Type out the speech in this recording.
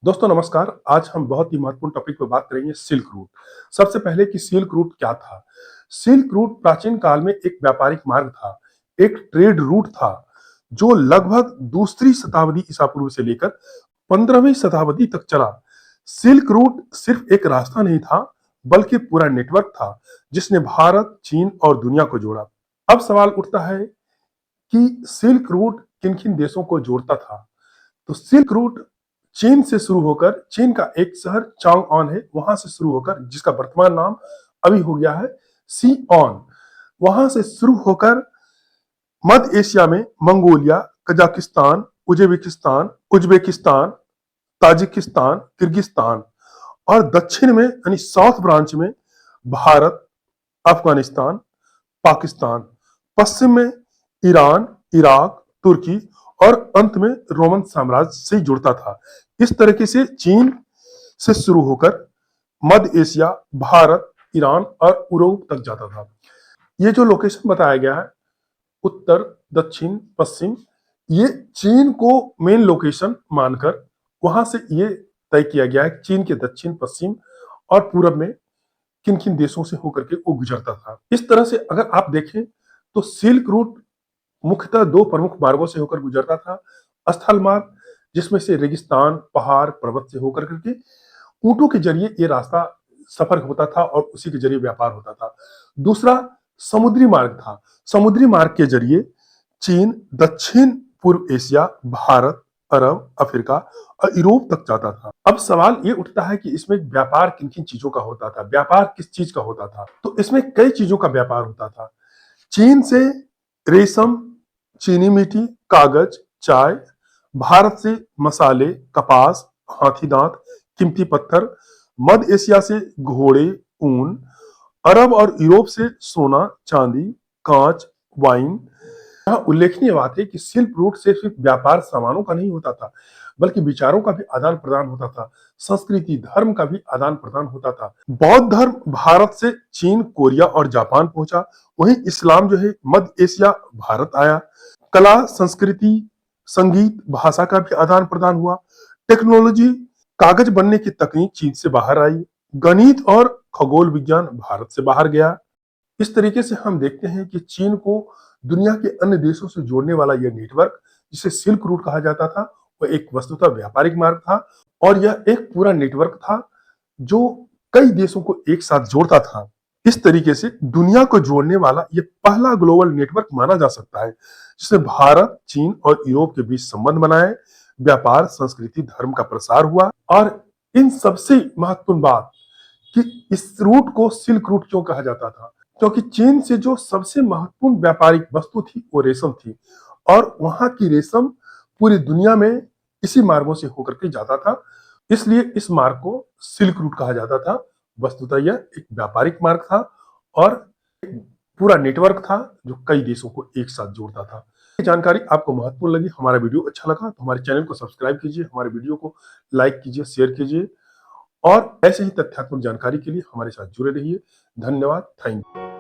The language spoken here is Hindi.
दोस्तों नमस्कार। आज हम बहुत ही महत्वपूर्ण टॉपिक पर बात करेंगे, सिल्क रूट। सबसे पहले कि सिल्क रूट क्या था। सिल्क रूट प्राचीन काल में एक व्यापारिक मार्ग था, एक ट्रेड रूट था जो लगभग दूसरी शताब्दी ईसा पूर्व से लेकर 15वीं शताब्दी तक चला। सिल्क रूट सिर्फ एक रास्ता नहीं था, बल्कि पूरा नेटवर्क था जिसने भारत, चीन और दुनिया को जोड़ा। अब सवाल उठता है कि सिल्क रूट किन किन देशों को जोड़ता था। तो सिल्क रूट चीन से शुरू होकर, चीन का एक शहर चांगऑन है, वहां से शुरू होकर, जिसका वर्तमान नाम अभी हो गया है सीऑन, वहां से शुरू होकर मध्य एशिया में Mongolia, Kazakhstan, Uzbekistan, Tajikistan, Kyrgyzstan, और दक्षिण में यानी साउथ ब्रांच में भारत, अफगानिस्तान, पाकिस्तान, पश्चिम में ईरान, इराक, तुर्की, और अंत में रोमन साम्राज्य से जुड़ता था। इस तरीके से चीन से शुरू होकर मध्य एशिया, भारत, ईरान और यूरोप तक जाता था। ये जो लोकेशन बताया गया है, उत्तर, दक्षिण, पश्चिम, ये चीन को मेन लोकेशन मानकर वहां से ये तय किया गया है चीन के दक्षिण, पश्चिम और पूरब में किन किन देशों से होकर के वो गुजरता था। इस तरह से अगर आप देखें तो सिल्क रूट मुख्यतः दो प्रमुख मार्गों से होकर गुजरता था। स्थल मार्ग, जिसमें से रेगिस्तान, पहाड़, पर्वत से होकर करके ऊंटों के जरिए ये रास्ता सफर होता था और उसी के जरिए व्यापार होता था। दूसरा समुद्री मार्ग था। समुद्री मार्ग के जरिए चीन दक्षिण पूर्व एशिया, भारत, अरब, अफ्रीका और यूरोप तक जाता था। अब सवाल ये उठता है कि इसमें व्यापार किन किन चीजों का होता था, व्यापार किस चीज का होता था। तो इसमें कई चीजों का व्यापार होता था। चीन से रेशम, चीनी मिट्टी, कागज, चाय, भारत से मसाले, कपास, हाथी दांत, कीमती पत्थर, मध्य एशिया से घोड़े, ऊन, अरब और यूरोप से सोना, चांदी, कांच, वाइन। यहाँ उल्लेखनीय बात है कि सिल्क रूट से सिर्फ व्यापार सामानों का नहीं होता था, बल्कि विचारों का भी आदान प्रदान होता था, संस्कृति, धर्म का भी आदान प्रदान होता था। बौद्ध धर्म भारत से चीन, कोरिया और जापान पहुंचा। वहीं इस्लाम जो है मध्य एशिया, भारत आया। कला, संस्कृति, संगीत, भाषा का भी आदान प्रदान हुआ। टेक्नोलॉजी, कागज बनने की तकनीक चीन से बाहर आई। गणित और खगोल विज्ञान भारत से बाहर गया। इस तरीके से हम देखते हैं कि चीन को दुनिया के अन्य देशों से जोड़ने वाला यह नेटवर्क, जिसे सिल्क रूट कहा जाता था, वह एक वस्तुतः व्यापारिक मार्ग था और यह एक पूरा नेटवर्क था जो कई देशों को एक साथ जोड़ता था। इस तरीके से दुनिया को जोड़ने वाला यह पहला ग्लोबल नेटवर्क माना जा सकता है, जिसने भारत, चीन और यूरोप के बीच संबंध बनाए, व्यापार, संस्कृति, धर्म का प्रसार हुआ। और इन सबसे महत्वपूर्ण बात कि इस रूट को सिल्क रूट क्यों कहा जाता था, क्योंकि चीन से जो सबसे महत्वपूर्ण व्यापारिक वस्तु थी वो रेशम थी, और वहां की रेशम पूरी दुनिया में इसी मार्गों से होकर के जाता था। इसलिए इस मार्ग को सिल्क रूट कहा जाता था। वस्तुतः यह एक व्यापारिक मार्ग था और एक पूरा नेटवर्क था जो कई देशों को एक साथ जोड़ता था। ये जानकारी आपको महत्वपूर्ण लगी, हमारा वीडियो अच्छा लगा तो हमारे चैनल को सब्सक्राइब कीजिए, हमारे वीडियो को लाइक कीजिए, शेयर कीजिए और ऐसे ही तथ्यात्मक जानकारी के लिए हमारे साथ जुड़े रहिए। धन्यवाद। Thank you.